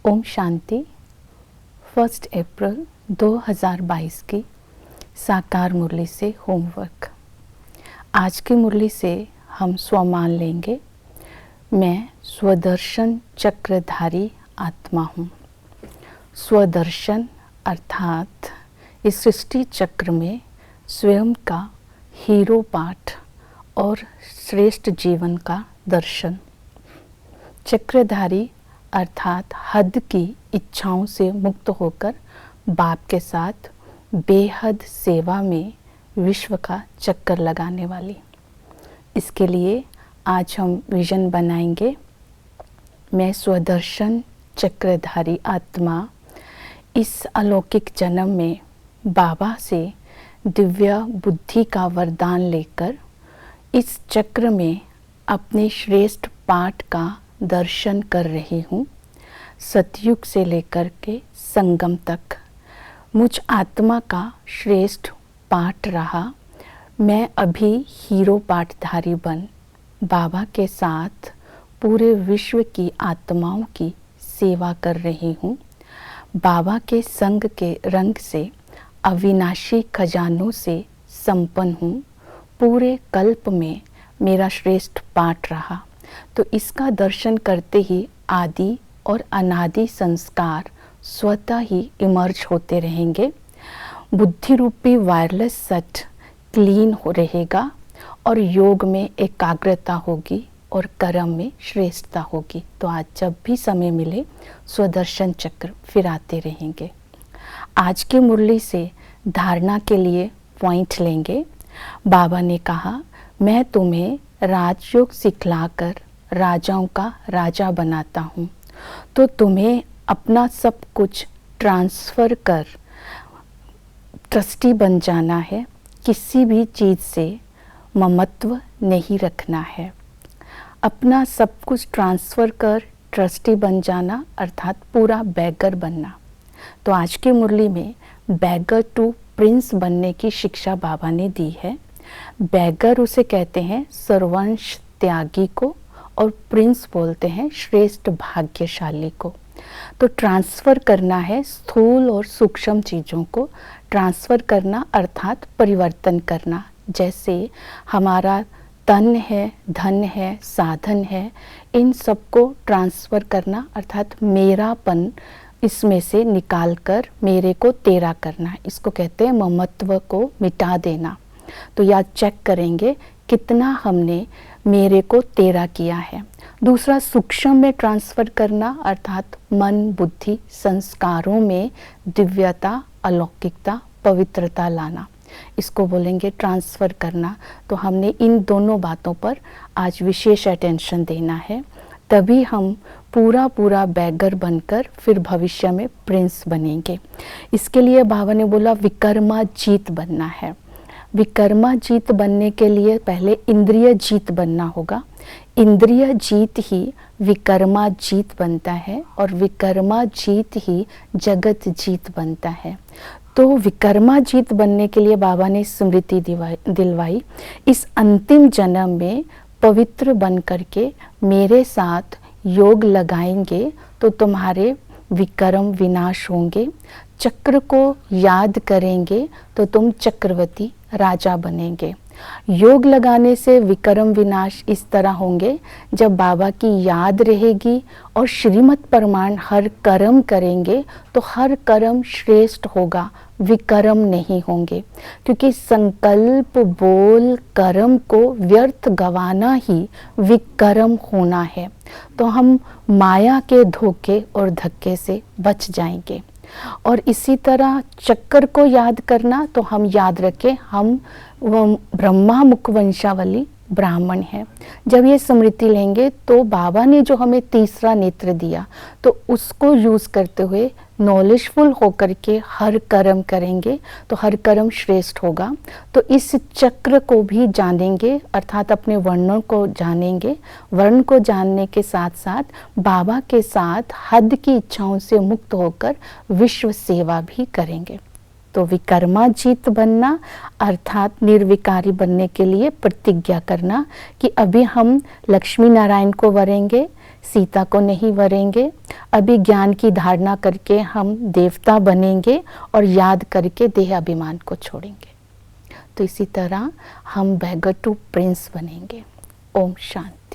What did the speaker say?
ओम शांति। 1 अप्रैल 2022 की साकार मुरली से होमवर्क। आज की मुरली से हम स्वमान लेंगे, मैं स्वदर्शन चक्रधारी आत्मा हूँ। स्वदर्शन अर्थात इस सृष्टि चक्र में स्वयं का हीरो पाठ और श्रेष्ठ जीवन का दर्शन। चक्रधारी अर्थात हद की इच्छाओं से मुक्त होकर बाप के साथ बेहद सेवा में विश्व का चक्कर लगाने वाली। इसके लिए आज हम विजन बनाएंगे, मैं स्वदर्शन चक्रधारी आत्मा इस अलौकिक जन्म में बाबा से दिव्य बुद्धि का वरदान लेकर इस चक्र में अपने श्रेष्ठ पाठ का दर्शन कर रही हूँ। सतयुग से लेकर के संगम तक मुझ आत्मा का श्रेष्ठ पाठ रहा। मैं अभी हीरो पाठधारी बन बाबा के साथ पूरे विश्व की आत्माओं की सेवा कर रही हूँ। बाबा के संग के रंग से अविनाशी खजानों से संपन्न हूँ। पूरे कल्प में मेरा श्रेष्ठ पाठ रहा, तो इसका दर्शन करते ही आदि और अनादि संस्कार स्वतः ही इमर्ज होते रहेंगे। बुद्धि रूपी वायरलेस सेट क्लीन हो रहेगा और योग में एकाग्रता होगी और कर्म में श्रेष्ठता होगी। तो आज जब भी समय मिले स्वदर्शन चक्र फिर आते रहेंगे। आज की मुरली से धारणा के लिए पॉइंट लेंगे। बाबा ने कहा, मैं तुम्हें राजयोग सिखलाकर राजाओं का राजा बनाता हूँ, तो तुम्हें अपना सब कुछ ट्रांसफ़र कर ट्रस्टी बन जाना है। किसी भी चीज़ से ममत्व नहीं रखना है। अपना सब कुछ ट्रांसफ़र कर ट्रस्टी बन जाना अर्थात पूरा बैगर बनना। तो आज की मुरली में बैगर टू प्रिंस बनने की शिक्षा बाबा ने दी है। बैगर उसे कहते हैं सर्वंश त्यागी को, और प्रिंस बोलते हैं श्रेष्ठ भाग्यशाली को। तो ट्रांसफ़र करना है स्थूल और सूक्ष्म चीज़ों को ट्रांसफ़र करना अर्थात परिवर्तन करना। जैसे हमारा तन है, धन है, साधन है, इन सबको ट्रांसफ़र करना अर्थात मेरापन इसमें से निकाल कर मेरे को तेरा करना। इसको कहते हैं ममत्व को मिटा देना। तो याद चेक करेंगे कितना हमने मेरे को तेरा किया है। दूसरा सूक्ष्म में ट्रांसफ़र करना अर्थात मन, बुद्धि, संस्कारों में दिव्यता, अलौकिकता, पवित्रता लाना। इसको बोलेंगे ट्रांसफ़र करना। तो हमने इन दोनों बातों पर आज विशेष अटेंशन देना है, तभी हम पूरा बैगर बनकर फिर भविष्य में प्रिंस बनेंगे। इसके लिए बाबा ने बोला विकर्मा जीत बनना है। विकर्मा जीत बनने के लिए पहले इंद्रिय जीत बनना होगा। इंद्रिय जीत ही विकर्मा जीत बनता है और विकर्मा जीत ही जगत जीत बनता है। तो विकर्मा जीत बनने के लिए बाबा ने स्मृति दिलवाई, इस अंतिम जन्म में पवित्र बन करके मेरे साथ योग लगाएंगे तो तुम्हारे विकर्म विनाश होंगे। चक्र को याद करेंगे तो तुम चक्रवर्ती राजा बनेंगे। योग लगाने से विकर्म विनाश इस तरह होंगे, जब बाबा की याद रहेगी और श्रीमत प्रमाण हर कर्म करेंगे तो हर कर्म श्रेष्ठ होगा, विकर्म नहीं होंगे। क्योंकि संकल्प, बोल, कर्म को व्यर्थ गवाना ही विकर्म होना है। तो हम माया के धोखे और धक्के से बच जाएंगे। और इसी तरह चक्र को याद करना, तो हम याद रखें हम ब्रह्मा मुखवंशावली ब्राह्मण हैं। जब ये स्मृति लेंगे तो बाबा ने जो हमें तीसरा नेत्र दिया, तो उसको यूज़ करते हुए नॉलेजफुल होकर के हर कर्म करेंगे तो हर कर्म श्रेष्ठ होगा। तो इस चक्र को भी जानेंगे अर्थात अपने वर्णों को जानेंगे। वर्ण को जानने के साथ साथ बाबा के साथ हद की इच्छाओं से मुक्त होकर विश्व सेवा भी करेंगे। तो विकर्मा जीत बनना अर्थात निर्विकारी बनने के लिए प्रतिज्ञा करना कि अभी हम लक्ष्मी नारायण को वरेंगे, सीता को नहीं वरेंगे, अभी ज्ञान की धारणा करके हम देवता बनेंगे और याद करके देह अभिमान को छोड़ेंगे। तो इसी तरह हम बैगर टू प्रिंस बनेंगे। ओम शांति।